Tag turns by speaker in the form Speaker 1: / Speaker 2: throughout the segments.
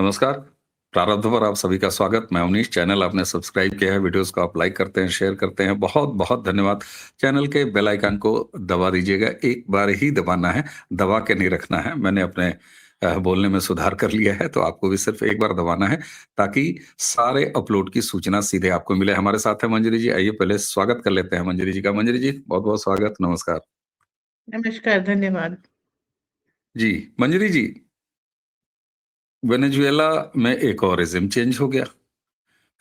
Speaker 1: नमस्कार। प्रारब्ध पर आप सभी का स्वागत। मैं अवनीश। चैनल आपने सब्सक्राइब किया है, वीडियोज़ को आप लाइक करते हैं, शेयर करते हैं, बहुत-बहुत धन्यवाद। चैनल के बेल आइकन को दबा दीजिएगा, एक बार ही दबाना है, दबा के नहीं रखना है। मैंने अपने बोलने में सुधार कर लिया है, तो आपको भी सिर्फ़ एक बार दबाना है, ताकि सारे अपलोड की सूचना सीधे आपको मिले। हमारे साथ हैं मंजरी जी, आइए पहले स्वागत कर लेते हैं मंजरी जी का। मंजरी जी, बहुत-बहुत स्वागत, नमस्कार।
Speaker 2: नमस्कार, धन्यवाद।
Speaker 1: जी, मंजरी जी, वेनेजुएला में एक और रेज़िम चेंज हो गया।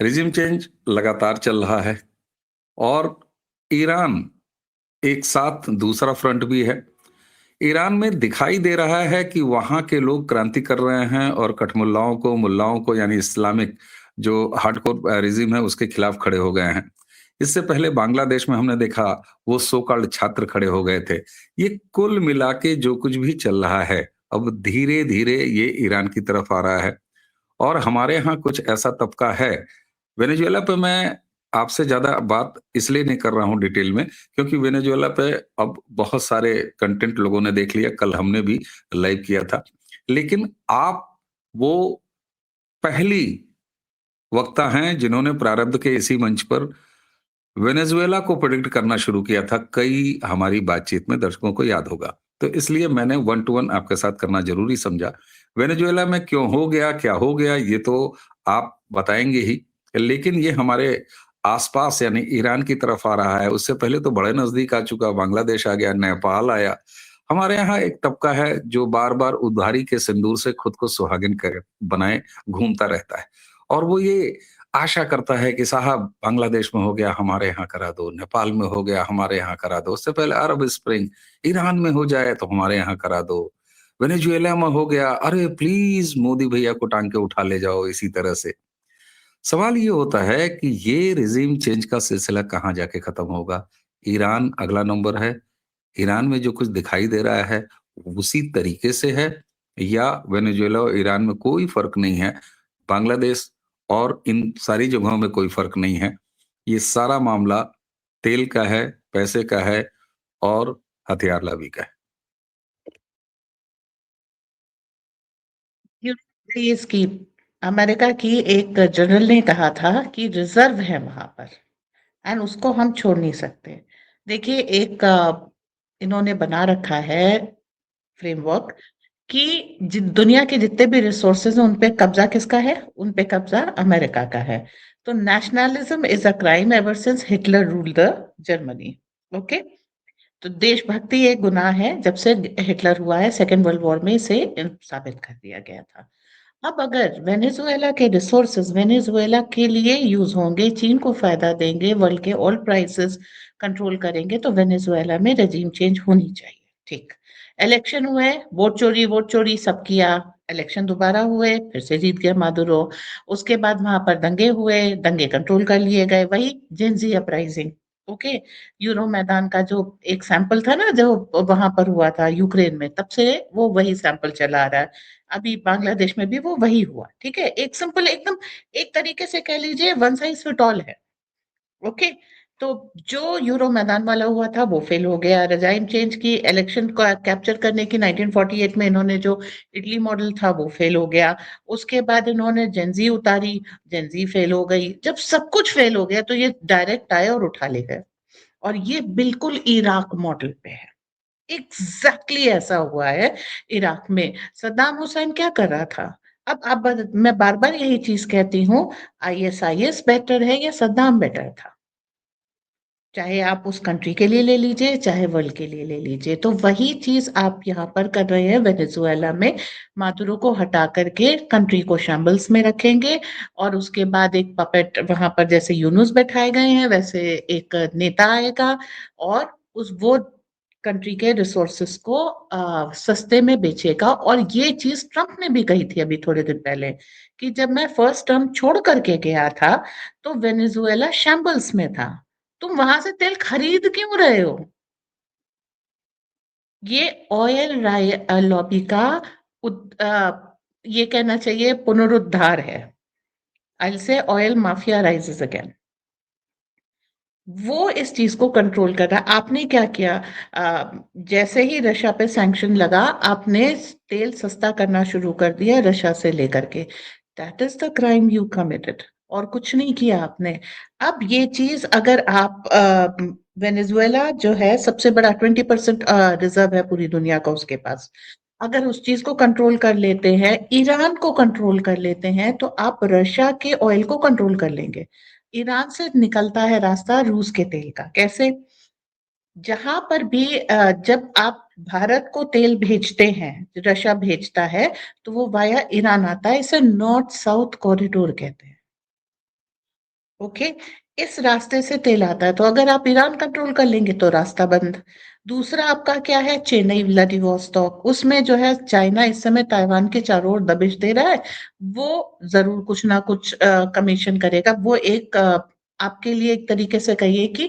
Speaker 1: रिजिम चेंज लगातार चल रहा है और ईरान एक साथ दूसरा फ्रंट भी है। ईरान में दिखाई दे रहा है कि वहाँ के लोग क्रांति कर रहे हैं और कठमुल्लाओं को, मुल्लाओं को यानी इस्लामिक जो हार्डकोर रिजिम है उसके खिलाफ खड़े हो गए हैं। इससे पहले बांग्लादेश में हमने देखा वो सो कॉल्ड छात्र खड़े हो गए थे। ये कुल मिला के जो कुछ भी चल रहा है, अब धीरे-धीरे ये ईरान की तरफ आ रहा है और हमारे यहाँ कुछ ऐसा तबका है। वेनेजुएला पे मैं आपसे ज़्यादा बात इसलिए नहीं कर रहा हूँ डिटेल में, क्योंकि वेनेजुएला पे अब बहुत सारे कंटेंट लोगों ने देख लिया, कल हमने भी लाइव किया था। लेकिन आप वो पहली वक्ता हैं जिन्होंने प्रारब्ध के इसी मंच पर वेनेजुएला को प्रेडिक्ट करना शुरू किया था, कई हमारी बातचीत में दर्शकों को याद होगा। तो इसलिए मैंने वन टू वन आपके साथ करना ज़रूरी समझा। वेनेजुएला में क्यों हो गया, क्या हो गया, ये तो आप बताएँगे ही। लेकिन ये हमारे आस-पास यानी ईरान की तरफ आ रहा है, उससे पहले तो बड़े नज़दीक आ चुका, बांग्लादेश आ गया, नेपाल आया। हमारे यहाँ एक तबका है जो बार-बार उधारी के सिंदूर से खुद को सुहागिन कर बनाए घूमता रहता है। और वो ये आशा करता है कि साहब बांग्लादेश में हो गया हमारे यहाँ करा दो, नेपाल में हो गया हमारे यहाँ करा दो, उससे पहले अरब स्प्रिंग ईरान में हो जाए तो हमारे यहाँ करा दो, वेनेजुएला में हो गया, अरे प्लीज मोदी भैया को टांग के उठा ले जाओ। इसी तरह से सवाल ये होता है कि ये रिजीम चेंज का सिलसिला कहाँ जाके खत्म होगा। ईरान अगला नंबर है। ईरान में जो कुछ दिखाई दे रहा है उसी तरीके से है, या वेनेजुएला और ईरान में कोई फर्क नहीं है, बांग्लादेश और इन सारी जगहों में कोई फर्क नहीं है। ये सारा मामला तेल का है, पैसे का है और हथियार लॉबी का है।
Speaker 2: यूरोपीज की अमेरिका की एक जनरल ने कहा था कि रिजर्व है वहां पर एंड उसको हम छोड़ नहीं सकते। देखिए एक इन्होंने बना रखा है फ्रेमवर्क कि दुनिया के जितने भी रिसोर्सेज हैं उन पे कब्जा किसका है? उन पे कब्जा अमेरिका का है। तो nationalism is a crime ever since Hitler ruled the Germany. Okay, तो देशभक्ति एक गुनाह है जब से हिटलर हुआ है, सेकेंड वर्ल्ड वॉर में इसे साबित कर दिया गया था। अब अगर वेनेजुएला के रिसोर्सेज वेनेजुएला के लिए यूज होंगे, चीन को फायदा देंगे, वर्ल्ड के ऑयल प्राइसेस कंट्रोल करेंगे, तो वेनेजुएला में रजीम चेंज होनी चाहिए। ठीक, इलेक्शन हुए, वोट चोरी सब किया, इलेक्शन दोबारा हुए, फिर से जीत गया मादुरो। उसके बाद वहां पर दंगे हुए, दंगे कंट्रोल कर लिए गए, वही जेंजी अपराइजिंग। ओके, यूरो मैदान का जो एक सैंपल था ना जो वहां पर हुआ था यूक्रेन में, तब से वो वही सैंपल चला आ रहा है। अभी बांग्लादेश में भी वो वही हुआ। ठीक है, एक सिंपल एकदम एक तरीके से कह लीजिए वन साइज फिट ऑल है। ओके, तो जो यूरो मैदान वाला हुआ था वो फेल हो गया। रजाइम चेंज की इलेक्शन को कैप्चर करने की 1948 में इन्होंने जो इटली मॉडल था वो फेल हो गया। उसके बाद इन्होंने जेंजी उतारी, जेंजी फेल हो गई। जब सब कुछ फेल हो गया तो ये डायरेक्ट आए और उठा ले गए, और ये बिल्कुल इराक मॉडल पे है। एग्जैक्टली ऐसा हुआ है इराक में। सद्दाम हुसैन क्या कर रहा था? अब आप मैं बार बार यही चीज कहती हूँ, आईएसआईएस बेटर है या सद्दाम बेटर था? चाहे आप उस कंट्री के लिए ले लीजिए, चाहे वर्ल्ड के लिए ले लीजिए, तो वही चीज आप यहाँ पर कर रहे हैं वेनेजुएला में। मादुरो को हटा करके कंट्री को शैम्बल्स में रखेंगे, और उसके बाद एक पपेट वहां पर जैसे यूनुस बैठाए गए हैं वैसे एक नेता आएगा, और उस वो कंट्री के रिसोर्सेस को सस्ते में बेचेगा। और ये चीज ट्रम्प ने भी कही थी अभी थोड़े दिन पहले, कि जब मैं फर्स्ट टर्म छोड़ करके गया था तो वेनेजुएला शैम्बल्स में था, तुम वहां से तेल खरीद क्यों रहे हो? ये ऑयल लॉबी का ये कहना चाहिए पुनरुद्धार है। आई से ऑयल माफिया राइजेस अगेन। वो इस चीज को कंट्रोल कर रहा है। आपने क्या किया? जैसे ही रशिया पे सैंक्शन लगा, आपने तेल सस्ता करना शुरू कर दिया रशिया से लेकर के। That is the crime you committed, और कुछ नहीं किया आपने। अब ये चीज अगर आप वेनेजुएला जो है सबसे बड़ा 20% रिजर्व है पूरी दुनिया का उसके पास, अगर उस चीज को कंट्रोल कर लेते हैं, ईरान को कंट्रोल कर लेते हैं, तो आप रशिया के ऑयल को कंट्रोल कर लेंगे। ईरान से निकलता है रास्ता रूस के तेल का। कैसे? जहां पर भी जब आप भारत को तेल भेजते हैं, रशिया भेजता है, तो वो वाया ईरान आता है। इसे नॉर्थ साउथ कॉरिडोर कहते हैं। ओके, इस रास्ते से तेल आता है, तो अगर आप ईरान कंट्रोल कर लेंगे तो रास्ता बंद। दूसरा आपका क्या है? चेन्नई व्लादिवोस्टॉक, उसमें जो है चाइना इस समय ताइवान के चारों ओर दबिश दे रहा है। वो जरूर कुछ ना कुछ कमीशन करेगा। वो एक आपके लिए एक तरीके से कहिए कि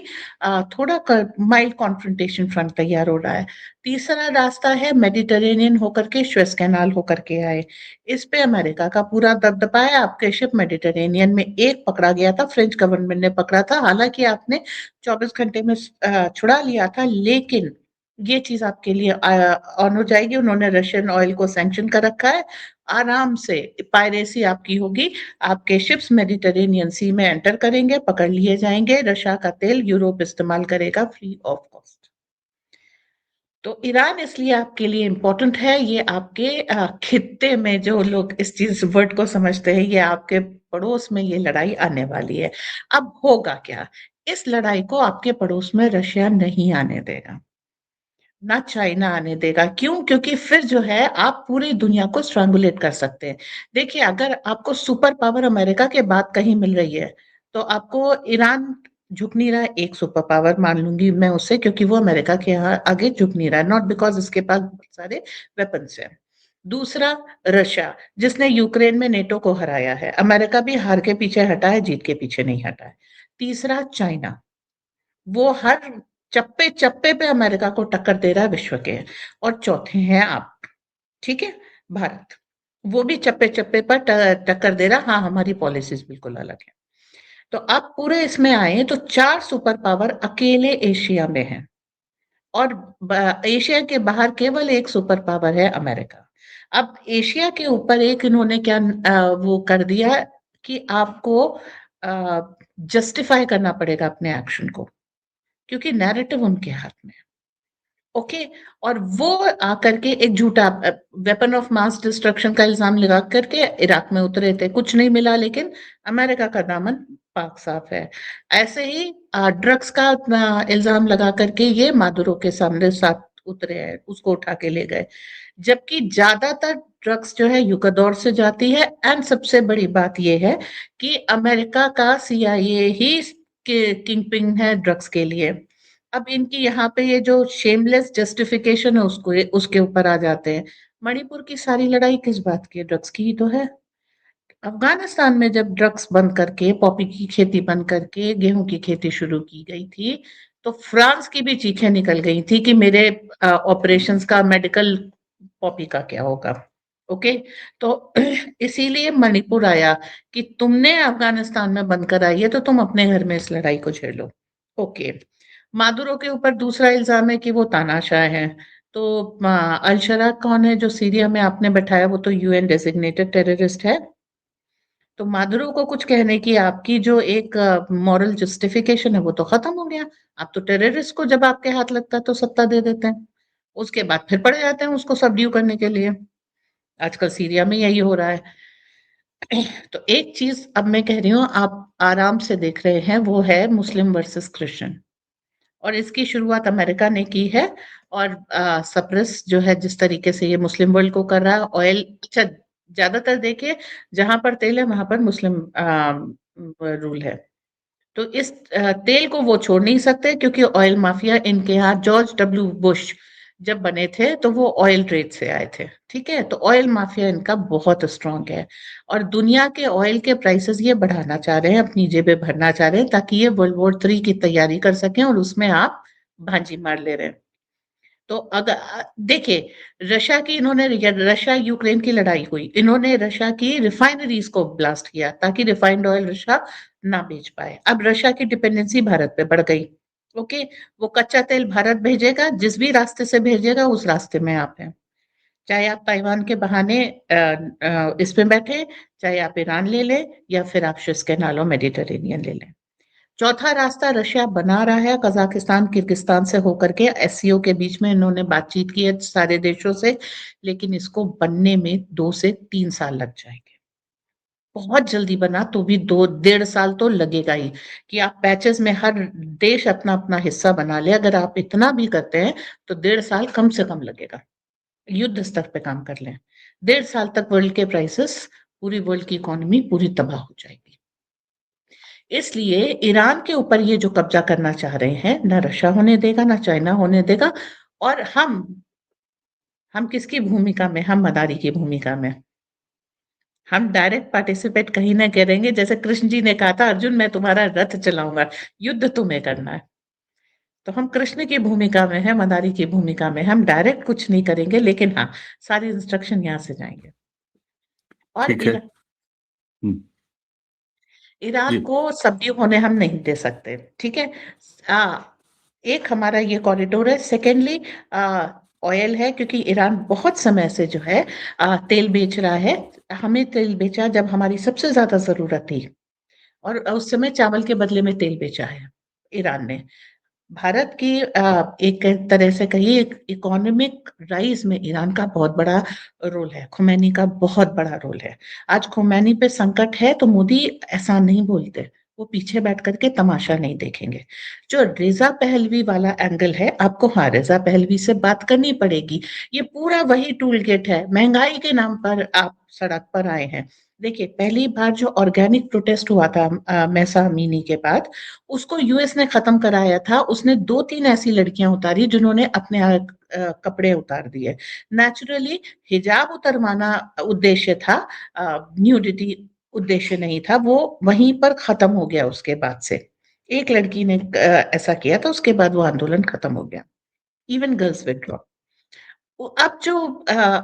Speaker 2: थोड़ा माइल्ड कॉन्फ्रंटेशन फ्रंट तैयार हो रहा है। तीसरा रास्ता है मेडिटेरेनियन होकर के, स्वेज कैनाल होकर के आए। इस पे अमेरिका का पूरा दबदबा है। आपके शिप मेडिटेरेनियन में एक पकड़ा गया था, फ्रेंच गवर्नमेंट ने पकड़ा था, हालांकि आपने 24 घंटे में छुड़ा लिया था, लेकिन ये चीज आपके लिए ऑन हो जाएगी। उन्होंने रशियन ऑयल को सैंक्शन कर रखा है। आराम से पायरेसी आपकी होगी। आपके शिप्स मेडिटेरेनियन सी में एंटर करेंगे, पकड़ लिए जाएंगे। रशिया का तेल यूरोप इस्तेमाल करेगा फ्री ऑफ कॉस्ट। तो ईरान इसलिए आपके लिए इम्पोर्टेंट है। ये आपके खित्ते में जो लोग इस चीज वर्ड को समझते हैं, ये आपके पड़ोस में ये लड़ाई आने वाली है। अब होगा क्या? इस लड़ाई को आपके पड़ोस में रशिया नहीं आने देगा, ना चाइना आने देगा। क्यों? क्योंकि फिर जो है आप पूरी दुनिया को स्ट्रैंगुलेट कर सकते हैं। देखिए, अगर आपको सुपर पावर अमेरिका के बाद कहीं मिल रही है, तो आपको ईरान झुक नहीं रहा है। एक सुपर पावर मान लूंगी मैं उससे, क्योंकि वो अमेरिका के यहाँ आगे झुक नहीं रहा है, नॉट बिकॉज इसके पास बहुत सारे वेपन्स हैं। दूसरा, रशिया, जिसने यूक्रेन में नेटो को हराया है। अमेरिका भी हार के पीछे हटा है, जीत के पीछे नहीं हटा है। तीसरा, चाइना, वो हर चप्पे चप्पे पे अमेरिका को टक्कर दे रहा है विश्व के। और चौथे हैं आप, ठीक है, भारत। वो भी चप्पे चप्पे पर टक्कर दे रहा। हाँ, हमारी पॉलिसीज बिल्कुल अलग है। तो आप पूरे इसमें आए तो 4 सुपर पावर अकेले एशिया में हैं, और एशिया के बाहर केवल एक सुपर पावर है, अमेरिका। अब एशिया के ऊपर एक इन्होंने क्या वो कर दिया कि आपको जस्टिफाई करना पड़ेगा अपने एक्शन को, क्योंकि नैरेटिव उनके हाथ में है। ओके, और वो आकर के एक झूठा वेपन ऑफ मास डिस्ट्रक्शन का इल्जाम लगा करके इराक में उतरे थे। कुछ नहीं मिला, लेकिन अमेरिका का दामन पाक साफ है। ऐसे ही ड्रग्स का इल्जाम लगा करके ये मादुरो के सामने साथ उतरे हैं, उसको उठा के ले गए। जबकि ज्यादातर ड्रग्स जो है युगादौर से जाती है। एंड सबसे बड़ी बात यह है कि अमेरिका का सीआईए ही किंग पिंग है ड्रग्स के लिए। अब इनकी यहाँ पे ये जो शेमलेस जस्टिफिकेशन है, उसको उसके ऊपर आ जाते हैं। मणिपुर की सारी लड़ाई किस बात की है? ड्रग्स की ही तो है। अफगानिस्तान में जब ड्रग्स बंद करके, पॉपी की खेती बंद करके गेहूं की खेती शुरू की गई थी, तो फ्रांस की भी चीखें निकल गई थी कि मेरे ऑपरेशंस का, मेडिकल पॉपी का क्या होगा। ओके, तो इसीलिए मणिपुर आया कि तुमने अफगानिस्तान में बंद कराई है, तो तुम अपने घर में इस लड़ाई को छेड़ लो। ओके, मादुरो के ऊपर दूसरा इल्जाम है कि वो तानाशाह है। तो अल शरा कौन है जो सीरिया में आपने बैठाया? वो तो यूएन डेजिग्नेटेड टेररिस्ट है। तो मादुरो को कुछ कहने की आपकी जो एक मॉरल जस्टिफिकेशन है, वो तो खत्म हो गया। आप तो टेररिस्ट को जब आपके हाथ लगता है तो सत्ता दे देते हैं, उसके बाद फिर पड़ जाते हैं उसको सबड्यू करने के लिए। आजकल सीरिया में यही हो रहा है। तो एक चीज अब मैं कह रही हूँ, आप आराम से देख रहे हैं, वो है मुस्लिम वर्सेस क्रिश्चियन। और इसकी शुरुआत अमेरिका ने की है। और सप्रेस जो है जिस तरीके से ये मुस्लिम वर्ल्ड को कर रहा है, ऑयल, अच्छा, ज्यादातर देखिए जहां पर तेल है वहां पर मुस्लिम रूल है। तो इस तेल को वो छोड़ नहीं सकते, क्योंकि ऑयल माफिया इनके यहाँ, जॉर्ज डब्ल्यू बुश जब बने थे तो वो ऑयल ट्रेड से आए थे, ठीक है। तो ऑयल माफिया इनका बहुत स्ट्रांग है, और दुनिया के ऑयल के प्राइसेस ये बढ़ाना चाह रहे हैं, अपनी जेबें भरना चाह रहे हैं, ताकि ये वर्ल्ड वॉर 3 की तैयारी कर सकें, और उसमें आप भांजी मार ले रहे हैं। तो अगर देखिए, रशिया की इन्होंने, रशिया यूक्रेन की लड़ाई हुई, इन्होंने रशिया की रिफाइनरीज को ब्लास्ट किया ताकि रिफाइंड ऑयल रशिया ना बेच पाए। अब रशिया की डिपेंडेंसी भारत पे बढ़ गई। ओके, वो कच्चा तेल भारत भेजेगा, जिस भी रास्ते से भेजेगा उस रास्ते में आप हैं। चाहे आप ताइवान के बहाने इसमें बैठे, चाहे आप ईरान ले लें या फिर आप सुएज कैनाल और मेडिटेरेनियन ले लें। चौथा रास्ता रशिया बना रहा है कजाकिस्तान किर्गिस्तान से होकर के, एससीओ के बीच में इन्होंने बातचीत की है सारे देशों से, लेकिन इसको बनने में 2 से 3 साल लग जाएंगे। बहुत जल्दी बना तो भी 2 डेढ़ साल तो लगेगा ही, कि आप पैचेस में हर देश अपना अपना हिस्सा बना ले। अगर आप इतना भी करते हैं तो 1.5 साल कम से कम लगेगा, युद्ध स्तर पे काम कर लें। 1.5 साल तक वर्ल्ड के प्राइसेस, पूरी वर्ल्ड की इकोनॉमी पूरी तबाह हो जाएगी। इसलिए ईरान के ऊपर ये जो कब्जा करना चाह रहे हैं, ना रशिया होने देगा, ना चाइना होने देगा। और हम किसकी भूमिका में? हम मदारी की भूमिका में। हम डायरेक्ट पार्टिसिपेट कहीं ना करेंगे, जैसे कृष्ण जी ने कहा था, अर्जुन मैं तुम्हारा रथ चलाऊंगा, युद्ध तुम्हें करना है। तो हम कृष्ण की भूमिका में है, मदारी की भूमिका में। हम डायरेक्ट कुछ नहीं करेंगे, लेकिन हाँ, सारी इंस्ट्रक्शन यहाँ से जाएंगे। और
Speaker 1: ठीक है। हम्म,
Speaker 2: ईरान
Speaker 1: जी।
Speaker 2: को सब्जी होने हम नहीं दे सकते, ठीक है। आ, एक हमारा ये कॉरिडोर है। सेकेंडली ऑयल है, क्योंकि ईरान बहुत समय से जो है तेल बेच रहा है। हमें तेल बेचा जब हमारी सबसे ज्यादा जरूरत थी, और उस समय चावल के बदले में तेल बेचा है ईरान ने। भारत की एक तरह से कहिए इकोनॉमिक राइज में ईरान का बहुत बड़ा रोल है, खुमैनी का बहुत बड़ा रोल है। आज खुमैनी पे संकट है तो मोदी ऐसा नहीं बोलते, वो पीछे बैठ करके तमाशा नहीं देखेंगे। जो रेजा पहलवी वाला एंगल है, आपको हाँ रेजा पहलवी से बात करनी पड़ेगी। ये पूरा वही टूल किट है, महंगाई के नाम पर आप सड़क पर आए हैं। देखिए, पहली बार जो ऑर्गेनिक प्रोटेस्ट हुआ था महसा अमीनी के बाद, उसको यूएस ने खत्म कराया था। उसने 2-3 ऐसी लड़कियां उतारी जिन्होंने अपने कपड़े उतार दिए। नेचुरली हिजाब उतरवाना उद्देश्य था, न्यूडिटी उद्देश्य नहीं था। वो वहीं पर खत्म हो गया। उसके बाद से एक लड़की ने ऐसा किया था, उसके बाद वो आंदोलन खत्म हो गया। Even girls withdraw. अब जो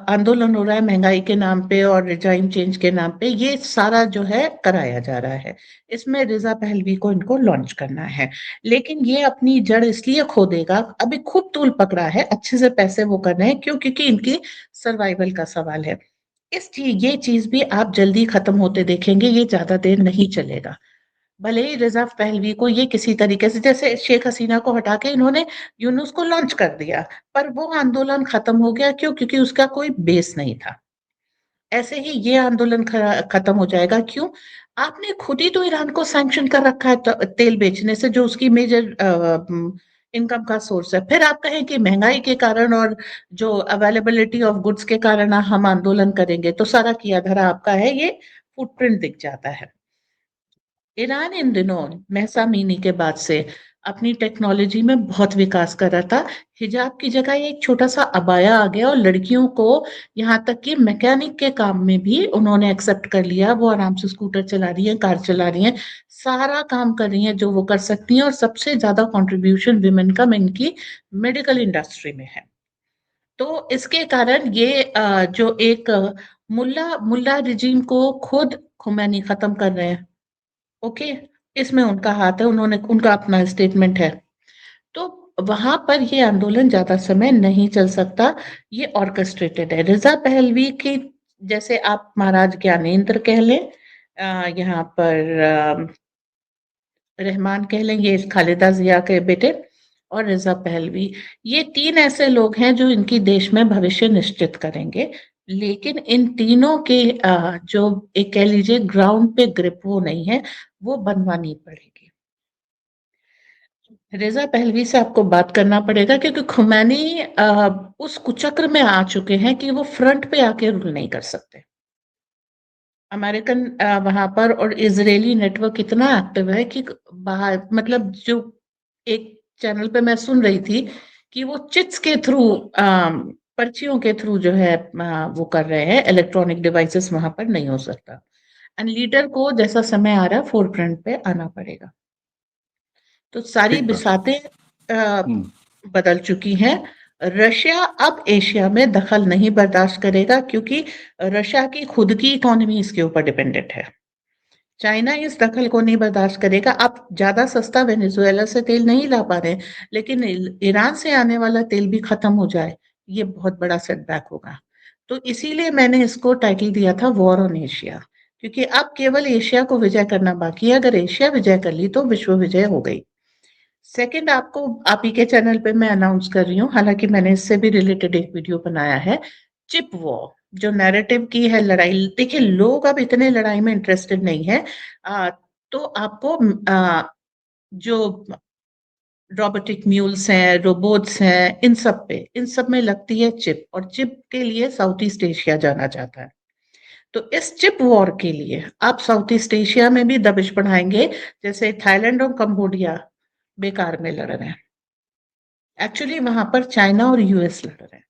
Speaker 2: आंदोलन हो रहा है महंगाई के नाम पे और रिजाइम चेंज के नाम पे, ये सारा जो है कराया जा रहा है। इसमें रिजा पहलवी को इनको लॉन्च करना है, लेकिन ये अपनी जड़ इसलिए खो देगा, अभी खूब तूल पकड़ा है, अच्छे से पैसे वो कर रहे हैं, क्यों? क्योंकि इनकी सर्वाइवल का सवाल है। ये चीज भी आप जल्दी खत्म होते देखेंगे, ये ज्यादा देर नहीं चलेगा। भले ही रिजा पहलवी को ये किसी तरीके से, जैसे शेख हसीना को हटा के इन्होंने यूनुस को लॉन्च कर दिया, पर वो आंदोलन खत्म हो गया। क्यों? क्योंकि उसका कोई बेस नहीं था। ऐसे ही ये आंदोलन खत्म हो जाएगा। क्यों? आपने खुद ही तो ईरान को सैंक्शन कर रखा है तेल बेचने से, जो उसकी मेजर इनकम का सोर्स है। फिर आप कहें कि महंगाई के कारण और जो अवेलेबिलिटी ऑफ गुड्स के कारण हम आंदोलन करेंगे, तो सारा किया धरा आपका है, ये फुटप्रिंट दिख जाता है। ईरान इन दिनों महसा अमीनी के बाद से अपनी टेक्नोलॉजी में बहुत विकास कर रहा था। हिजाब की जगह एक छोटा सा अबाया आ गया, और लड़कियों को यहाँ तक कि मैकेनिक के काम में भी उन्होंने एक्सेप्ट कर लिया। वो आराम से स्कूटर चला रही है, कार चला रही है, सारा काम कर रही है जो वो कर सकती हैं। और सबसे ज्यादा कंट्रीब्यूशन विमेन का इनकी मेडिकल इंडस्ट्री में है। तो इसके कारण ये जो एक मुल्ला मुल्ला रिजीम को खुद खुमैनी खत्म कर रहे हैं। ओके, इसमें उनका हाथ है, उन्होंने उनका अपना स्टेटमेंट है। तो वहां पर ये आंदोलन ज्यादा समय नहीं चल सकता। ये ऑर्केस्ट्रेटेड है। रिजा पहलवी की, जैसे आप महाराज ज्ञानेंद्र कह लें, यहाँ पर रहमान कह लें, ये खालिदा जिया के बेटे, और रिजा पहलवी, ये 3 ऐसे लोग हैं जो इनकी देश में भविष्य निश्चित करेंगे। लेकिन इन तीनों के जो एक कह लीजिए ग्राउंड पे ग्रिप वो नहीं है, वो बनवानी पड़ेगी। रेजा पहलवी से आपको बात करना पड़ेगा, क्योंकि खुमैनी उस कुचक्र में आ चुके हैं कि वो फ्रंट पे आके रूल नहीं कर सकते। अमेरिकन वहां पर और इजरायली नेटवर्क इतना एक्टिव है कि बाहर, मतलब जो एक चैनल पे मैं सुन रही थी कि वो चिट्स के थ्रू, पर्चियों के थ्रू जो है वो कर रहे हैं। इलेक्ट्रॉनिक डिवाइसेस वहां पर नहीं हो सकता। एंड लीडर को जैसा समय आ रहा है फोर फ्रंट पे आना पड़ेगा। तो सारी
Speaker 1: ठीक बात है।
Speaker 2: बिसातें
Speaker 1: हम्म,
Speaker 2: बदल चुकी हैं। रशिया अब एशिया में दखल नहीं बर्दाश्त करेगा, क्योंकि रशिया की खुद की इकोनॉमी इसके ऊपर डिपेंडेंट है। चाइना इस दखल को नहीं बर्दाश्त करेगा। आप ज़्यादा सस्ता वेनेजुएला से तेल नहीं ला पा रहे हैं, लेकिन ईरान से आने वाला तेल भी खत्म हो जाए, ये बहुत बड़ा सेटबैक होगा। तो इसीलिए मैंने इसको टाइटल दिया था वॉर ऑन एशिया, क्योंकि अब केवल एशिया को विजय करना बाकी है। अगर एशिया विजय कर ली तो विश्व विजय हो गई। सेकंड, आपको आप ही के चैनल पे मैं अनाउंस कर रही हूँ, हालांकि मैंने इससे भी रिलेटेड एक वीडियो बनाया है, चिप वॉर। जो नैरेटिव की है लड़ाई, देखिए लोग अब इतने लड़ाई में इंटरेस्टेड नहीं है। तो आपको जो रोबोटिक म्यूल्स हैं, रोबोट्स हैं, इन सब में लगती है चिप, और चिप के लिए साउथ ईस्ट एशिया जाना जाता है। तो इस चिप वॉर के लिए आप साउथ ईस्ट एशिया में भी दबिश बढ़ाएंगे, जैसे थाईलैंड और कंबोडिया बेकार में लड़ रहे हैं। एक्चुअली वहां पर चाइना और यूएस लड़ रहे हैं।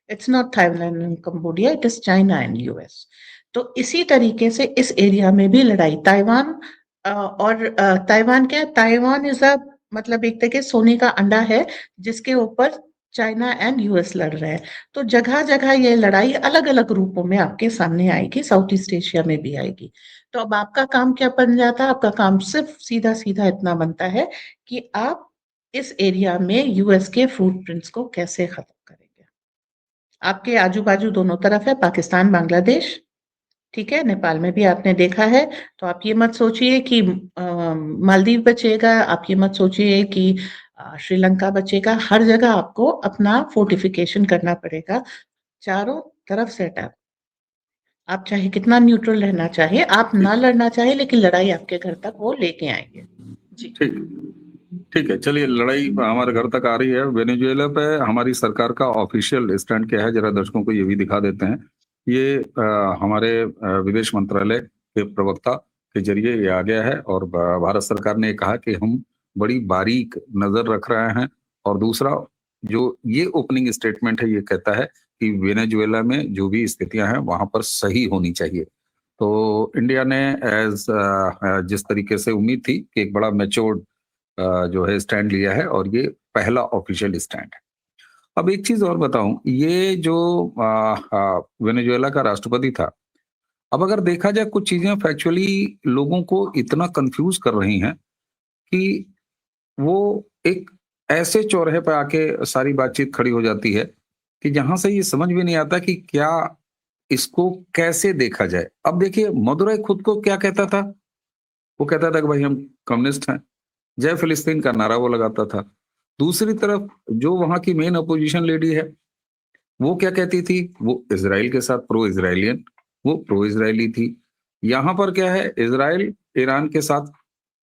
Speaker 2: It's not Thailand and Cambodia, it is China and US. तो इसी तरीके से इस एरिया में भी लड़ाई, ताइवान और ताइवान क्या है, ताइवान इज अ मतलब एक तरह के सोने का अंडा है, जिसके ऊपर चाइना एंड यूएस लड़ रहे हैं। तो जगह जगह ये लड़ाई अलग अलग रूपों में आपके सामने आएगी, साउथ ईस्ट एशिया में भी आएगी। तो अब आपका काम क्या बन जाता है? आपका काम सिर्फ सीधा सीधा इतना बनता है कि आप इस एरिया में यूएस के फुटप्रिंट्स को कैसे खत्म करेंगे। आपके आजू बाजू दोनों तरफ है पाकिस्तान, बांग्लादेश, ठीक है, नेपाल में भी आपने देखा है। तो आप ये मत सोचिए कि मालदीव बचेगा, आप ये मत सोचिए कि श्रीलंका बचेगा। हर जगह आपको अपना फोर्टिफिकेशन करना पड़ेगा, चारों तरफ से अटैक। आप चाहे कितना न्यूट्रल रहना चाहिए, आप ना लड़ना चाहिए, लेकिन लड़ाई आपके घर तक वो लेके आएंगे। जी
Speaker 1: ठीक ठीक है, चलिए लड़ाई हमारे घर तक आ रही है। वेनेजुएला पे हमारी सरकार का ऑफिशियल स्टैंड क्या है, जरा दर्शकों को ये भी दिखा देते हैं। ये हमारे विदेश मंत्रालय के प्रवक्ता के जरिए ये आ गया है, और भारत सरकार ने कहा कि हम बड़ी बारीक नजर रख रहे हैं। और दूसरा, जो ये ओपनिंग स्टेटमेंट है, ये कहता है कि वेनेजुएला में जो भी स्थितियां हैं वहां पर सही होनी चाहिए। तो इंडिया ने जिस तरीके से उम्मीद थी कि एक बड़ा मैच्योर्ड जो है स्टैंड लिया है, और ये पहला ऑफिशियल स्टैंड है। अब एक चीज और बताऊं, ये जो वेनेजुएला का राष्ट्रपति था, अब अगर देखा जाए कुछ चीजें फैक्चुअली लोगों को इतना कंफ्यूज कर रही हैं कि वो एक ऐसे चौराहे पर आके सारी बातचीत खड़ी हो जाती है कि जहां से ये समझ भी नहीं आता कि क्या इसको कैसे देखा जाए। अब देखिए, मदुरै खुद को क्या कहता था? वो कहता था कि भाई हम कम्युनिस्ट हैं, जय फिलिस्तीन का नारा वो लगाता था। दूसरी तरफ जो वहां की मेन अपोजिशन लेडी है, वो क्या कहती थी? वो इजराइल के साथ प्रो इजराइलियन, वो प्रो इजरायली थी। यहाँ पर क्या है, इजराइल ईरान के साथ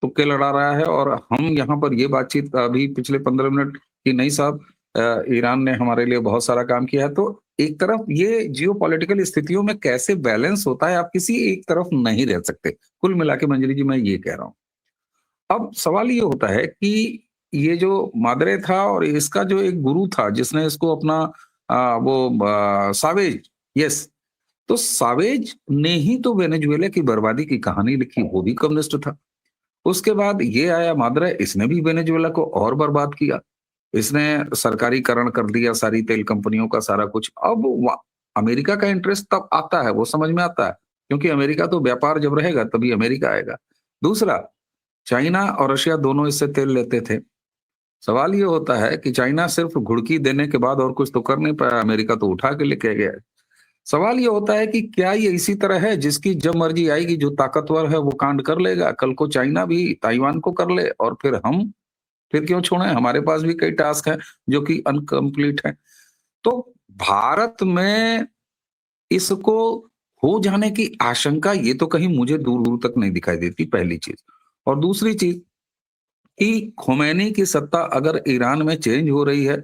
Speaker 1: तुक्के लड़ा रहा है, और हम यहाँ पर ये बातचीत अभी पिछले 15 मिनट की नहीं साहब, ईरान ने हमारे लिए बहुत सारा काम किया है। तो एक तरफ ये जियोपॉलिटिकल स्थितियों में कैसे बैलेंस होता है, आप किसी एक तरफ नहीं रह सकते। कुल मिला के मंजरी जी मैं ये कह रहा हूँ। अब सवाल ये होता है कि ये जो मादरे था और इसका जो एक गुरु था जिसने इसको अपना सावेज, यस, तो सावेज ने ही तो वेनेजुएला की बर्बादी की कहानी लिखी, वो भी कम्युनिस्ट था। उसके बाद ये आया मादरे, इसने भी वेनेजुएला को और बर्बाद किया। इसने सरकारीकरण कर दिया सारी तेल कंपनियों का, सारा कुछ। अब अमेरिका का इंटरेस्ट तब आता है, वो समझ में आता है, क्योंकि अमेरिका तो व्यापार जब रहेगा तभी अमेरिका आएगा। दूसरा, चाइना और रशिया दोनों इससे तेल लेते थे। सवाल ये होता है कि चाइना सिर्फ घुड़की देने के बाद और कुछ तो कर नहीं पाया, अमेरिका तो उठा के लेके गया। सवाल ये होता है कि क्या ये इसी तरह है, जिसकी जब मर्जी आएगी, जो ताकतवर है वो कांड कर लेगा, कल को चाइना भी ताइवान को कर ले, और फिर हम फिर क्यों छोड़ें? हमारे पास भी कई टास्क हैं जो कि अनकंप्लीट हैं। तो भारत में इसको हो जाने की आशंका ये तो कहीं मुझे दूर दूर तक नहीं दिखाई देती, पहली चीज। और दूसरी चीज कि खोमैनी की सत्ता अगर ईरान में चेंज हो रही है,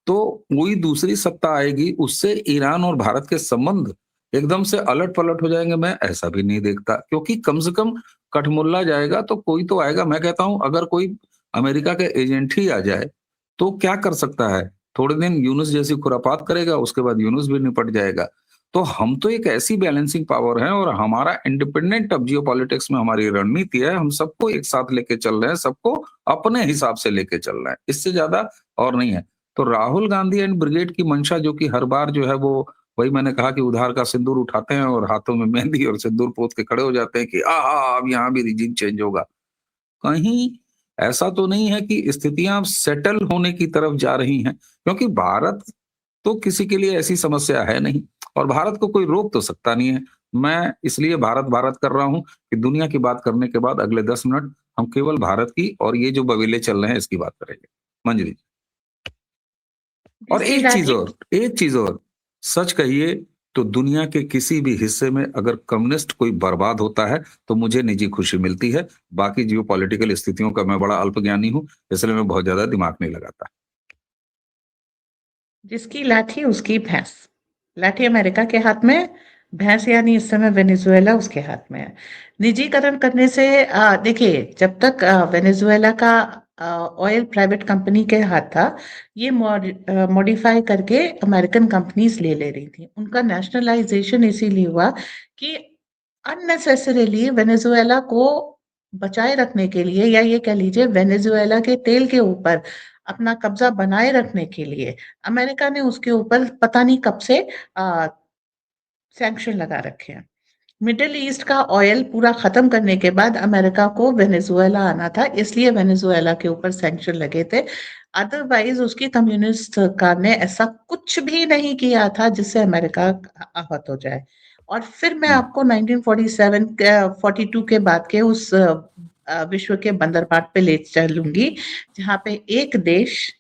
Speaker 1: तो कोई दूसरी सत्ता आएगी, उससे ईरान और भारत के संबंध एकदम से अलट पलट हो जाएंगे। मैं ऐसा भी नहीं देखता, क्योंकि कम से कम कठमुल्ला जाएगा तो कोई तो आएगा। मैं कहता हूं अगर कोई अमेरिका के एजेंट ही आ जाए तो क्या कर सकता है? थोड़े दिन यूनुस जैसी खुरापात करेगा, उसके बाद यूनुस भी निपट जाएगा। तो हम तो एक ऐसी बैलेंसिंग पावर है, और हमारा इंडिपेंडेंट अब जियो पॉलिटिक्स में हमारी रणनीति है, हम सबको एक साथ लेके चल रहे हैं, सबको अपने हिसाब से लेके चल रहे हैं, इससे ज्यादा और नहीं है। तो राहुल गांधी एंड ब्रिगेड की मंशा, जो कि हर बार जो है वो वही मैंने कहा कि उधार का सिंदूर उठाते हैं और हाथों में मेहंदी और सिंदूर पोत के खड़े हो जाते हैं कि अब यहाँ भी रिजीम चेंज होगा। कहीं ऐसा तो नहीं है कि स्थितियां अब सेटल होने की तरफ जा रही हैं, क्योंकि भारत तो किसी के लिए ऐसी समस्या है नहीं और भारत को कोई रोक तो सकता नहीं है। मैं इसलिए भारत भारत कर रहा हूं कि दुनिया की बात करने के बाद अगले 10 मिनट हम केवल भारत की और ये जो बवीले चल रहे हैं इसकी बात करेंगे। मंजरी, और
Speaker 2: जिसकी लाठी
Speaker 1: एक चीज और, सच कहिए तो दुनिया के किसी भी हिस्से में अगर कम्युनिस्ट कोई बर्बाद होता है तो मुझे निजी खुशी मिलती है। बाकी जियो पॉलिटिकल स्थितियों का मैं बड़ा अल्पज्ञानी हूं, इसलिए मैं बहुत ज्यादा दिमाग नहीं लगाता।
Speaker 2: जिसकी लाठी उसकी भैंस। लाठी अमेरिका के हाथ में, भैंस यानी इस समय वेनेजुएला उसके हाथ में है। निजीकरण करने से देखिए, जब तक वेनेजुएला का ऑयल प्राइवेट कंपनी के हाथ था, ये मॉडिफाई करके अमेरिकन कंपनीज ले रही थी। उनका नेशनलाइजेशन इसीलिए हुआ कि अननेसेसरीली वेनेजुएला को बचाए रखने के लिए, या ये कह लीजिए वेनेजुएला के तेल के ऊपर अपना कब्जा बनाए रखने के लिए, अमेरिका ने उसके ऊपर पता नहीं कब से सैंक्शन लगा रखे हैं। मिडिल ईस्ट का ऑयल पूरा खत्म करने के बाद अमेरिका को वेनेजुएला आना था, इसलिए वेनेजुएला के ऊपर सैंक्शन लगे थे। अदरवाइज उसकी कम्युनिस्ट सरकार ने ऐसा कुछ भी नहीं किया था जिससे अमेरिका आहत हो जाए। और फिर मैं आपको 1947 42 के बाद के उस विश्व के बंदरबाट पे ले चलूंगी, जहां पे एक देश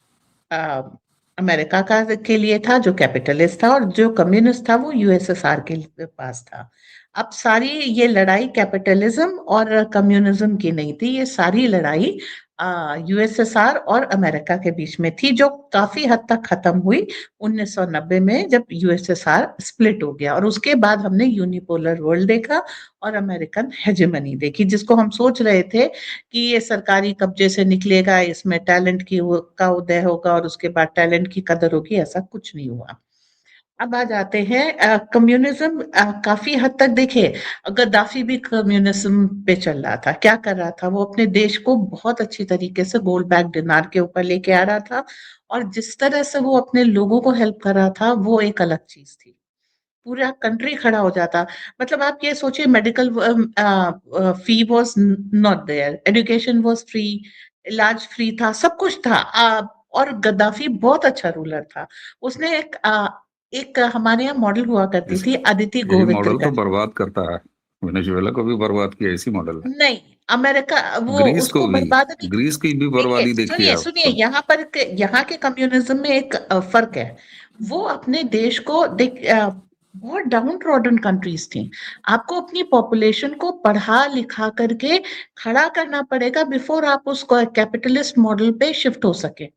Speaker 2: अमेरिका का के लिए था जो कैपिटलिस्ट था, और जो कम्युनिस्ट था वो यूएसएसआर के पास था। अब सारी ये लड़ाई कैपिटलिज्म और कम्युनिज्म की नहीं थी, ये सारी लड़ाई यूएसएसआर और अमेरिका के बीच में थी, जो काफी हद तक खत्म हुई 1990 में, जब यूएसएसआर स्प्लिट हो गया। और उसके बाद हमने यूनिपोलर वर्ल्ड देखा और अमेरिकन हेजेमनी देखी, जिसको हम सोच रहे थे कि ये सरकारी कब्जे से निकलेगा, इसमें टैलेंट का उदय होगा और उसके बाद टैलेंट की कदर होगी। ऐसा कुछ नहीं हुआ। अब आ जाते हैं कम्युनिज्म। काफी हद तक देखिए, गद्दाफी भी कम्युनिज्म पे चल रहा था। क्या कर रहा था वो? अपने देश को बहुत अच्छी तरीके से गोल्ड बैक डिनार के ऊपर लेके आ रहा था, और जिस तरह से वो अपने लोगों को हेल्प कर रहा था वो एक अलग चीज थी। पूरा कंट्री खड़ा हो जाता। मतलब आप ये सोचिए, medical fee was not there, education was free, इलाज फ्री था, सब कुछ था। और गद्दाफी बहुत अच्छा रूलर था। उसने एक हमारे यहाँ मॉडल हुआ करती
Speaker 1: इस
Speaker 2: थी, अदिति
Speaker 1: यही
Speaker 2: गोविंद
Speaker 1: मॉडल तो
Speaker 2: करके।
Speaker 1: बर्बाद करता है, वेनेजुएला को भी बर्बाद किया इसी मॉडल ने।
Speaker 2: नहीं, अमेरिका वो
Speaker 1: ग्रीस को
Speaker 2: उसको
Speaker 1: भी,
Speaker 2: बर्बाद नहीं।
Speaker 1: ग्रीस की भी
Speaker 2: देखिए,
Speaker 1: बर्बादी देखिए
Speaker 2: सुनिए
Speaker 1: आप
Speaker 2: सुनिए,
Speaker 1: सब।
Speaker 2: यहाँ के कम्युनिज्म में एक फर्क है। वो अपने देश को बहुत डाउन ट्रॉडन कंट्रीज थी। आपको अपनी पॉपुलेशन को पढ़ा लिखा करके खड़ा करना पड़ेगा बिफोर आप उस कैपिटलिस्ट मॉडल पे शिफ्ट हो सके।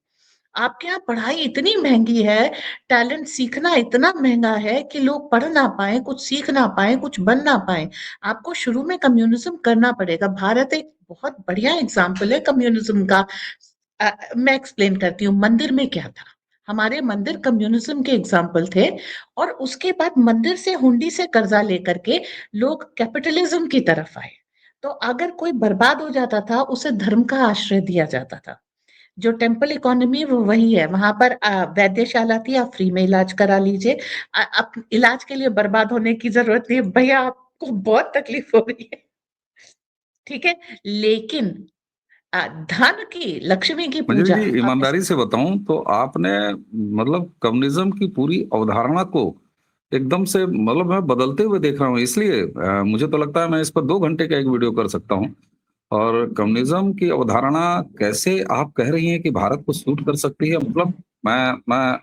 Speaker 2: आपके यहाँ पढ़ाई इतनी महंगी है, टैलेंट सीखना इतना महंगा है कि लोग पढ़ ना पाए, कुछ सीख ना पाए, कुछ बन ना पाए। आपको शुरू में कम्युनिज्म करना पड़ेगा। भारत एक बहुत बढ़िया एग्जाम्पल है कम्युनिज्म का। मैं एक्सप्लेन करती हूँ मंदिर में क्या था। हमारे मंदिर कम्युनिज्म के एग्जाम्पल थे, और उसके बाद मंदिर से हुंडी से कर्जा लेकर के लोग कैपिटलिज्म की तरफ आए। तो अगर कोई बर्बाद हो जाता था, उसे धर्म का आश्रय दिया जाता था। जो टेम्पल इकोनॉमी वो वही है। वहां पर वैद्यशाला थी, आप फ्री में इलाज करा लीजिए। आप इलाज के लिए बर्बाद होने की जरूरत नहीं है भैया, आपको बहुत तकलीफ हो रही है, ठीक है, लेकिन धन की, लक्ष्मी की
Speaker 1: मंजरी
Speaker 2: पूजा
Speaker 1: जी,
Speaker 2: आप
Speaker 1: ईमानदारी से बताऊं तो आपने मतलब कम्युनिज्म की पूरी अवधारणा को एकदम से मतलब मैं बदलते हुए देख रहा हूँ। इसलिए मुझे तो लगता है मैं इस पर 2 घंटे का एक वीडियो कर सकता हूँ। और कम्युनिज्म की अवधारणा कैसे आप कह रही हैं कि भारत को सूट कर सकती है, मतलब मैं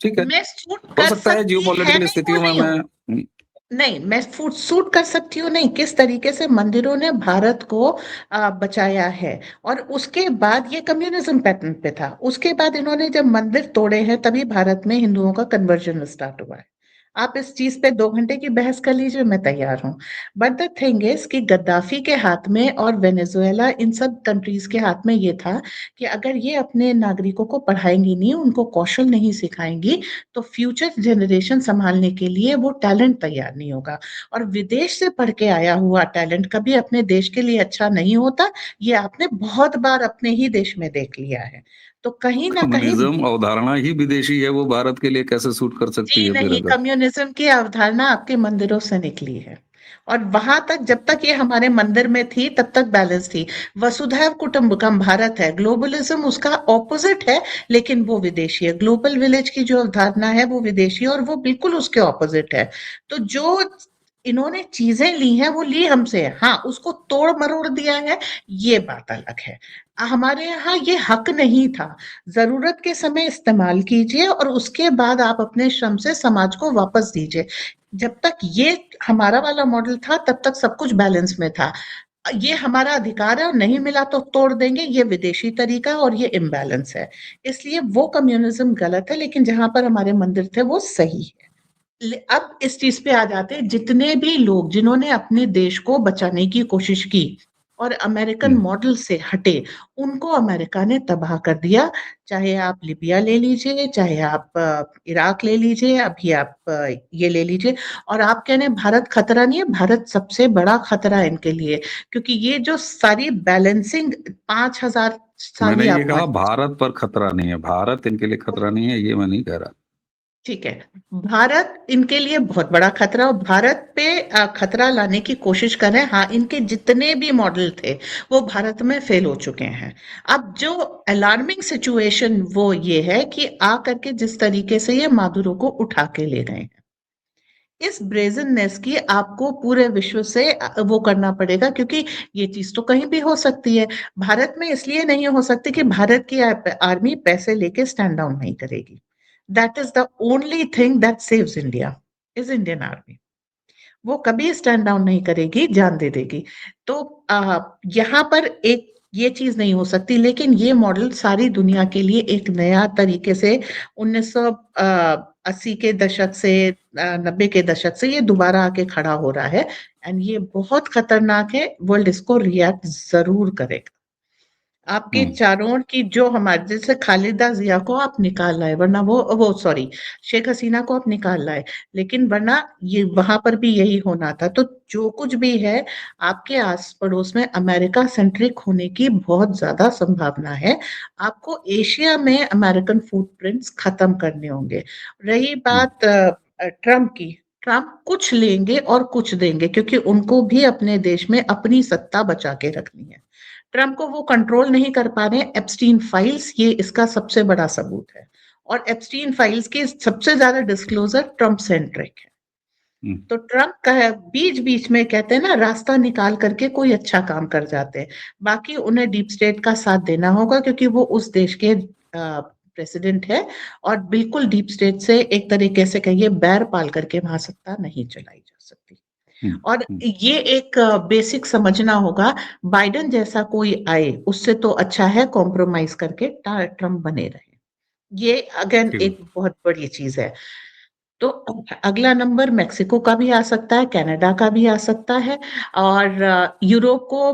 Speaker 1: ठीक है,
Speaker 2: मैं सूट
Speaker 1: हो
Speaker 2: कर
Speaker 1: सकता है जियो
Speaker 2: सकती है
Speaker 1: पॉलिटिकल
Speaker 2: नहीं बोल
Speaker 1: स्थितियों में
Speaker 2: रही हूँ।
Speaker 1: मैं
Speaker 2: नहीं, मैं फूट सूट कर सकती हूँ नहीं, किस तरीके से मंदिरों ने भारत को बचाया है। और उसके बाद ये कम्युनिज्म पैटर्न पे था। उसके बाद इन्होंने जब मंदिर तोड़े हैं, तभी भारत में हिंदुओं का कन्वर्जन स्टार्ट हुआ है। आप इस चीज पे 2 घंटे की बहस कर लीजिए, मैं तैयार हूँ। बट द थिंग इज कि गद्दाफी के हाथ में और वेनेजुएला, इन सब कंट्रीज के हाथ में ये था कि अगर ये अपने नागरिकों को पढ़ाएंगी नहीं, उनको कौशल नहीं सिखाएंगी, तो फ्यूचर जनरेशन संभालने के लिए वो टैलेंट तैयार नहीं होगा। और विदेश से पढ़ के आया हुआ टैलेंट कभी अपने देश के लिए अच्छा नहीं होता। ये आपने बहुत बार अपने ही देश में देख लिया है। तो कहीं ना कहीं
Speaker 1: कम्युनिज्म अवधारणा ही विदेशी है, वो भारत के लिए कैसे सूट कर सकती
Speaker 2: जी
Speaker 1: है फिर
Speaker 2: नहीं,
Speaker 1: अगर?
Speaker 2: कम्युनिज्म की अवधारणा आपके मंदिरों से निकली है, और वहां तक जब तक ये हमारे मंदिर में थी तब तक बैलेंस थी। वसुधैव कुटुंबकम भारत है, ग्लोबलिज्म उसका ऑपोजिट है, लेकिन वो विदेशी है। ग्लोबल विलेज की जो अवधारणा है वो विदेशी है, और वो बिल्कुल उसके ऑपोजिट है। तो जो इन्होंने चीजें ली हैं वो ली हमसे है, हाँ उसको तोड़ मरोड़ दिया है, ये बात अलग है। हमारे यहाँ ये हक नहीं था। जरूरत के समय इस्तेमाल कीजिए और उसके बाद आप अपने श्रम से समाज को वापस दीजिए। जब तक ये हमारा वाला मॉडल था तब तक सब कुछ बैलेंस में था। ये हमारा अधिकार है और नहीं मिला तो तोड़ देंगे, ये विदेशी तरीका है और ये इम्बैलेंस है। इसलिए वो कम्युनिज्म गलत है, लेकिन जहां पर हमारे मंदिर थे वो सही है। अब इस चीज पे आ जाते हैं, जितने भी लोग जिन्होंने अपने देश को बचाने की कोशिश की और अमेरिकन मॉडल से हटे, उनको अमेरिका ने तबाह कर दिया। चाहे आप लिबिया ले लीजिए, चाहे आप इराक ले लीजिए, अभी आप ये ले लीजिए। और आप कह रहे हैं भारत खतरा नहीं है, भारत सबसे बड़ा खतरा है इनके लिए, क्योंकि ये जो सारी बैलेंसिंग 5,000
Speaker 1: मैंने
Speaker 2: साली
Speaker 1: ये
Speaker 2: आप
Speaker 1: कहा
Speaker 2: मान,
Speaker 1: भारत पर खतरा नहीं है, भारत इनके लिए खतरा नहीं है, ये मैं नहीं कह रहा।
Speaker 2: ठीक है, भारत इनके लिए बहुत बड़ा खतरा, और भारत पे खतरा लाने की कोशिश कर रहे हैं। हाँ, इनके जितने भी मॉडल थे वो भारत में फेल हो चुके हैं। अब जो अलार्मिंग सिचुएशन वो ये है कि आ करके जिस तरीके से ये मादुरो को उठा के ले गए हैं, इस ब्रेजननेस की आपको पूरे विश्व से वो करना पड़ेगा, क्योंकि ये चीज तो कहीं भी हो सकती है। भारत में इसलिए नहीं हो सकती कि भारत की आर्मी पैसे लेके स्टैंड डाउन नहीं करेगी। That is the only thing that saves India, is Indian army. वो कभी स्टैंड डाउन नहीं करेगी, जान दे देगी। तो यहाँ पर एक ये चीज नहीं हो सकती, लेकिन ये मॉडल सारी दुनिया के लिए एक नया तरीके से 1980 के दशक से 90 के दशक से ये दोबारा आके खड़ा हो रहा है। एंड ये बहुत खतरनाक है, वर्ल्ड इसको रिएक्ट जरूर करेगा। आपके
Speaker 1: हम्म।
Speaker 2: चारों ओर की जो हमारे, जैसे खालिदा जिया को आप निकाल लाए, वरना वो सॉरी, शेख हसीना को आप निकाल लाए, लेकिन वरना ये वहां पर भी यही होना था। तो जो कुछ भी है, आपके आस पड़ोस में अमेरिका सेंट्रिक होने की बहुत ज्यादा संभावना है। आपको एशिया में अमेरिकन फुटप्रिंट्स खत्म करने होंगे। रही
Speaker 1: हम्म।
Speaker 2: बात ट्रम्प की, ट्रम्प कुछ लेंगे और कुछ देंगे, क्योंकि उनको भी अपने देश में अपनी सत्ता बचा के रखनी है। ट्रम्प को वो कंट्रोल नहीं कर पा रहे। एप्स्टीन फाइल्स ये इसका सबसे बड़ा सबूत है, और एप्स्टीन फाइल्स के सबसे ज्यादा डिस्क्लोजर ट्रम्प सेंट्रिक है।
Speaker 1: हम्म।
Speaker 2: तो ट्रम्प का बीच बीच में कहते हैं ना, रास्ता निकाल करके कोई अच्छा काम कर जाते हैं। बाकी उन्हें डीप स्टेट का साथ देना होगा, क्योंकि वो उस देश के प्रेसिडेंट है, और बिल्कुल डीप स्टेट से एक तरीके से कहिए बैर पाल करके वहां सत्ता नहीं चलाई जा सकती।
Speaker 1: हम्म।
Speaker 2: और
Speaker 1: हम्म।
Speaker 2: ये एक बेसिक समझना होगा, बाइडेन जैसा कोई आए उससे तो अच्छा है कॉम्प्रोमाइज करके ट्रम्प बने रहे। ये अगेन
Speaker 1: ठीक है।
Speaker 2: एक बहुत बड़ी चीज है। तो अगला नंबर मेक्सिको का भी आ सकता है, कनाडा का भी आ सकता है, और यूरोप को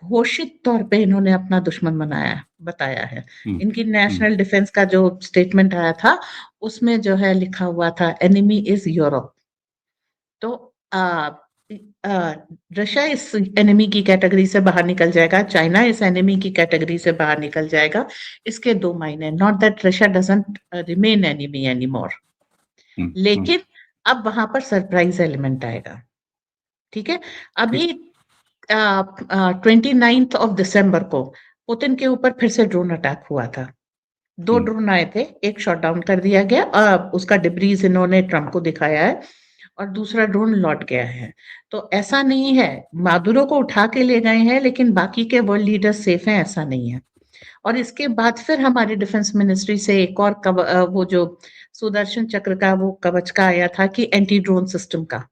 Speaker 2: घोषित तौर पे इन्होंने अपना दुश्मन बनाया बताया है।
Speaker 1: हम्म।
Speaker 2: इनकी
Speaker 1: हम्म।
Speaker 2: नेशनल डिफेंस का जो स्टेटमेंट आया था, उसमें जो है लिखा हुआ था, एनिमी इज यूरोप। तो रशिया इस एनिमी की कैटेगरी से बाहर निकल जाएगा, चाइना इस एनिमी की कैटेगरी से बाहर निकल जाएगा। इसके दो मायने, not that Russia doesn't remain enemy anymore,
Speaker 1: hmm. Hmm.
Speaker 2: लेकिन अब वहां पर सरप्राइज एलिमेंट आएगा। ठीक है। अभी
Speaker 1: ठीक।
Speaker 2: 29 दिसंबर को पुतिन के ऊपर फिर से ड्रोन अटैक हुआ था। दो
Speaker 1: हम्म।
Speaker 2: ड्रोन आए थे, एक शॉट डाउन कर दिया गया, उसका डिब्रीज इन्होंने ट्रम्प को दिखाया है, और दूसरा ड्रोन लौट गया है। तो ऐसा नहीं है, मादुरो को उठा के ले गए हैं, लेकिन बाकी के वर्ल्ड लीडर्स सेफ हैं, ऐसा नहीं है। और इसके बाद फिर हमारी डिफेंस मिनिस्ट्री से एक और वो जो सुदर्शन चक्र का वो कवच का आया था कि एंटी ड्रोन सिस्टम का,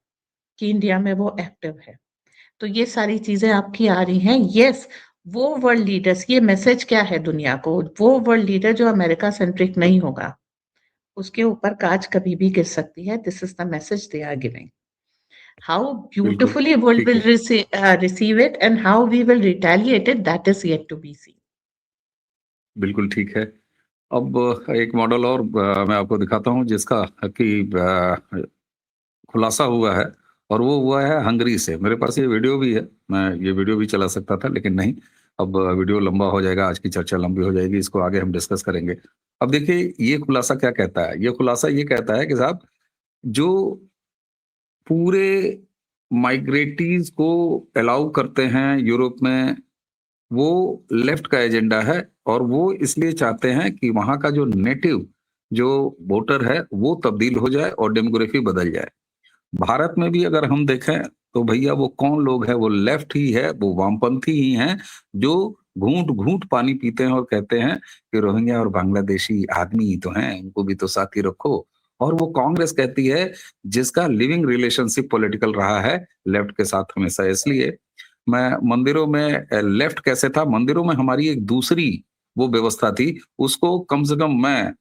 Speaker 2: कि इंडिया में वो एक्टिव है। तो ये सारी चीजें आपकी आ रही हैं। यस, वो वर्ल्ड लीडर्स, ये मैसेज क्या है दुनिया को, वो वर्ल्ड लीडर जो अमेरिका सेंट्रिक नहीं होगा, उसके ऊपर काज कभी भी गिर सकती है। This is the message they are giving. How
Speaker 1: बिल्कुल
Speaker 2: ब्यूटिफुली वर्ल्ड
Speaker 1: ठीक
Speaker 2: विल
Speaker 1: है।
Speaker 2: receive it and how we will retaliate it, that is yet to be seen.
Speaker 1: बिल्कुल ठीक है। अब एक मॉडल और मैं आपको दिखाता हूँ जिसका कि खुलासा हुआ है, और वो हुआ है हंगरी से। मेरे पास ये वीडियो भी है, मैं ये वीडियो भी चला सकता था लेकिन नहीं। अब वीडियो लंबा हो जाएगा, आज की चर्चा लंबी हो जाएगी, इसको आगे हम डिस्कस करेंगे। अब देखिए ये खुलासा क्या कहता है? ये खुलासा ये कहता है कि साहब जो पूरे माइग्रेटीज़ को अलाउ करते हैं यूरोप में, वो लेफ्ट का एजेंडा है और वो इसलिए चाहते हैं कि वहाँ का जो नेटिव जो वोटर है, वो तब्दील हो जाए और डेमोग्राफी बदल जाए। भारत में भी अगर हम देखें तो भैया वो कौन लोग हैं, वो लेफ्ट ही है, वो वामपंथी ही हैं, जो घूंट-घूंट पानी पीते हैं और कहते हैं कि रोहिंग्या और बांग्लादेशी आदमी ही तो हैं, उनको भी तो साथ ही रखो। और वो कांग्रेस कहती है जिसका लिविंग रिलेशनशिप पॉलिटिकल रहा है लेफ्ट के साथ हमेशा। इसलिए मैं मंदिरों में लेफ्ट कैसे था, मंदिरों में हमारी एक दूसरी वो व्यवस्था थी, उसको कम से कम मैं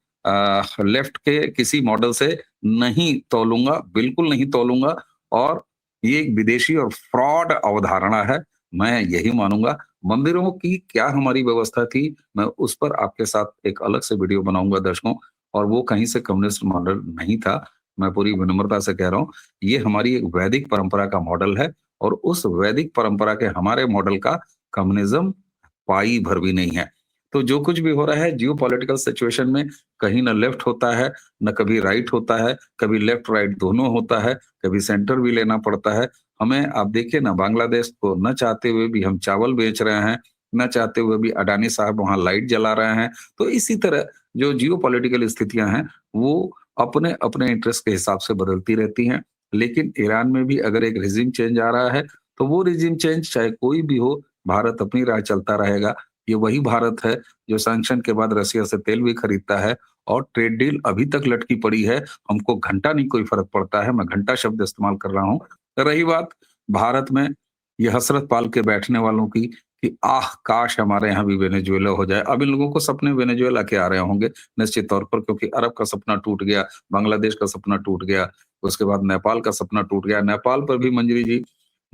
Speaker 1: लेफ्ट के किसी मॉडल से नहीं तौलूँगा, बिल्कुल नहीं तौलूँगा और ये एक विदेशी और फ्रॉड अवधारणा है, मैं यही मानूँगा। मंदिरों की क्या हमारी व्यवस्था थी, मैं उस पर आपके साथ एक अलग से वीडियो बनाऊँगा दर्शकों और वो कहीं से कम्युनिस्ट मॉडल नहीं था, मैं पूरी विनम्रता से कह रहा हूँ। ये हमारी एक वैदिक परंपरा का मॉडल है और उस वैदिक परंपरा के हमारे मॉडल का कम्युनिज़्म पाई भर भी नहीं है। तो जो कुछ भी हो रहा है जियोपॉलिटिकल सिचुएशन में कहीं न लेफ्ट होता है, न कभी राइट होता है, कभी लेफ्ट राइट दोनों होता है, कभी सेंटर भी लेना पड़ता है। हमें आप देखिए ना बांग्लादेश को न चाहते हुए भी हम चावल बेच रहे हैं, न चाहते हुए भी अडानी साहब वहाँ लाइट जला रहे हैं। तो इसी तरह जो जियोपॉलिटिकल स्थितियाँ हैं, वो अपने-अपने इंटरेस्ट के हिसाब से बदलती रहती हैं। लेकिन ईरान में भी अगर एक रिजिम चेंज आ रहा है, तो वो रिजिम चेंज चाहे कोई भी हो, भारत अपनी राह चलता रहेगा। ये वही भारत है जो सैंक्शन के बाद रसिया से तेल भी खरीदता है और ट्रेड डील अभी तक लटकी पड़ी है। हमको घंटा नहीं कोई फ़र्क पड़ता है, मैं घंटा शब्द इस्तेमाल कर रहा हूँ। रही बात भारत में ये हसरत पाल के बैठने वालों की कि आह! काश हमारे यहाँ भी वेनेजुएला हो जाए। अब इन लोगों को सपने वेनेजुएला के आ रहे होंगे निश्चित तौर पर क्योंकि अरब का सपना टूट गया, बांग्लादेश का सपना टूट गया, उसके बाद नेपाल का सपना टूट गया। नेपाल पर भी मंजरी जी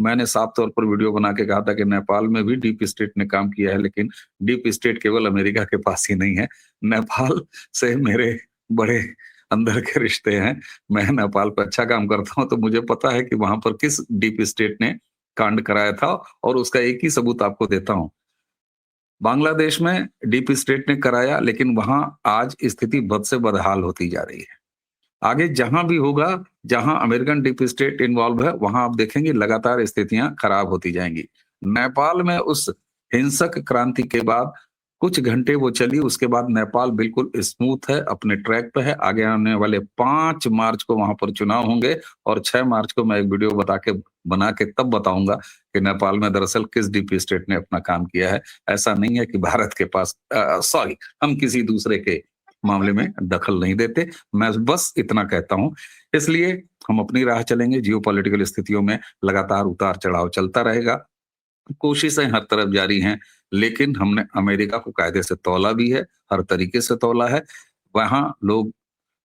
Speaker 1: मैंने साफ तौर पर वीडियो बना के कहा था कि नेपाल में भी डीप स्टेट ने काम किया है, लेकिन डीप स्टेट केवल अमेरिका के पास ही नहीं है। नेपाल से मेरे बड़े अंदर के रिश्ते हैं। मैं नेपाल पे अच्छा काम करता हूँ, तो मुझे पता है कि वहाँ पर किस डीप स्टेट ने कांड कराया था और उसका एक ही सबूत आपको देता हूँ। बांग्लादेश में डीप स्टेट ने कराया, लेकिन वहाँ आज स्थिति बद से बदहाल होती जा रही है। आगे जहां भी होगा, जहां अमेरिकन डीप स्टेट इन्वॉल्व है, वहां आप देखेंगे लगातार स्थितियां खराब होती जाएंगी। नेपाल में उस हिंसक क्रांति के बाद कुछ घंटे वो चली, उसके बाद नेपाल बिल्कुल स्मूथ है, अपने ट्रैक पे है। आगे आने वाले 5 मार्च को वहां पर चुनाव होंगे और 6 मार्च को मैं एक वीडियो बना के तब बताऊंगा कि नेपाल में दरअसल किस डीप स्टेट ने अपना काम किया है। ऐसा नहीं है कि भारत के पास सॉरी हम किसी दूसरे के मामले में दखल नहीं देते। मैं बस इतना कहता हूँ। इसलिए हम अपनी राह चलेंगे, जियोपॉलिटिकल स्थितियों में लगातार उतार-चढ़ाव चलता रहेगा। कोशिशें हर तरफ जारी हैं, लेकिन हमने अमेरिका को कायदे से तौला भी है, हर तरीके से तौला है। वहाँ लोग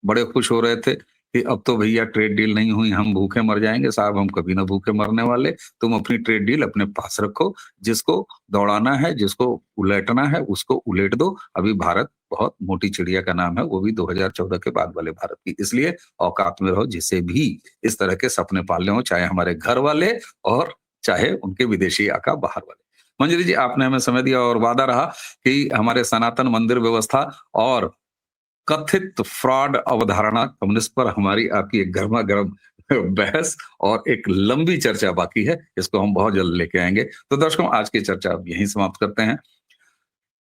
Speaker 1: बड़े खुश हो रहे थे कि अब तो भैया ट्रेड डील नहीं हुई, हम भूखे मर जाएँगे। साहब हम कभी ना भूखे मरने वाले, तुम अपनी ट्रेड डील अपने पास रखो, जिसको दौड़ाना है, जिसको उलटना है, उसको उलट दो। अभी भारत बहुत मोटी चिड़िया का नाम है, वो भी 2014 के बाद वाले भारत की। इसलिए औकात में रहो, जिसे भी इस तरह के सपने पालने हों, चाहे हमारे घर वाले और चाहे उनके विदेशी आका बाहर वाले। मंजरी जी, आपने हमें समय दिया और वादा रहा कि हमारे सनातन मंदिर व्यवस्था और कथित फ्रॉड अवधारणा कम्युनिस्ट पर हमारी आपकी एक गरमा-गरम बहस और एक लंबी चर्चा बाकी है, इसको हम बहुत जल्द लेके आएँगे। तो दर्शकों, आज की चर्चा अब यहीं समाप्त करते हैं।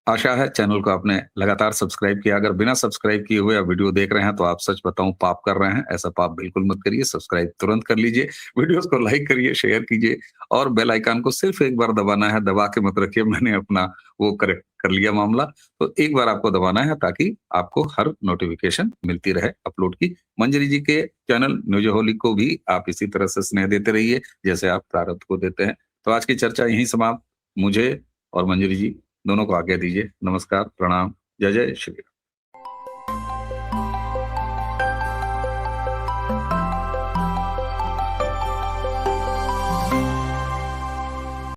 Speaker 1: आशा है चैनल को आपने लगातार सब्सक्राइब किया। अगर बिना सब्सक्राइब किए हुए आप वीडियो देख रहे हैं तो आप सच बताऊं पाप कर रहे हैं। ऐसा पाप बिल्कुल मत करिए। सब्सक्राइब तुरंत कर लीजिए। वीडियोस को लाइक करिए, शेयर कीजिए और बेल आइकन को सिर्फ एक बार दबाना है। दबा के मत रखिए, मैंने अपना वो करेक्ट कर लिया मामला। तो एक बार आपको दबाना है ताकि आपको हर नोटिफिकेशन मिलती रहे अपलोड की। मंजरी जी के चैनल न्यूज़होलिक को भी आप इसी तरह से स्नेह देते रहिए जैसे आप प्रारब्ध को देते हैं। तो आज की चर्चा यहीं समाप्त। मुझे और मंजरी जी दोनों को आज्ञा दीजिए। नमस्कार, प्रणाम, जय जय श्री राम।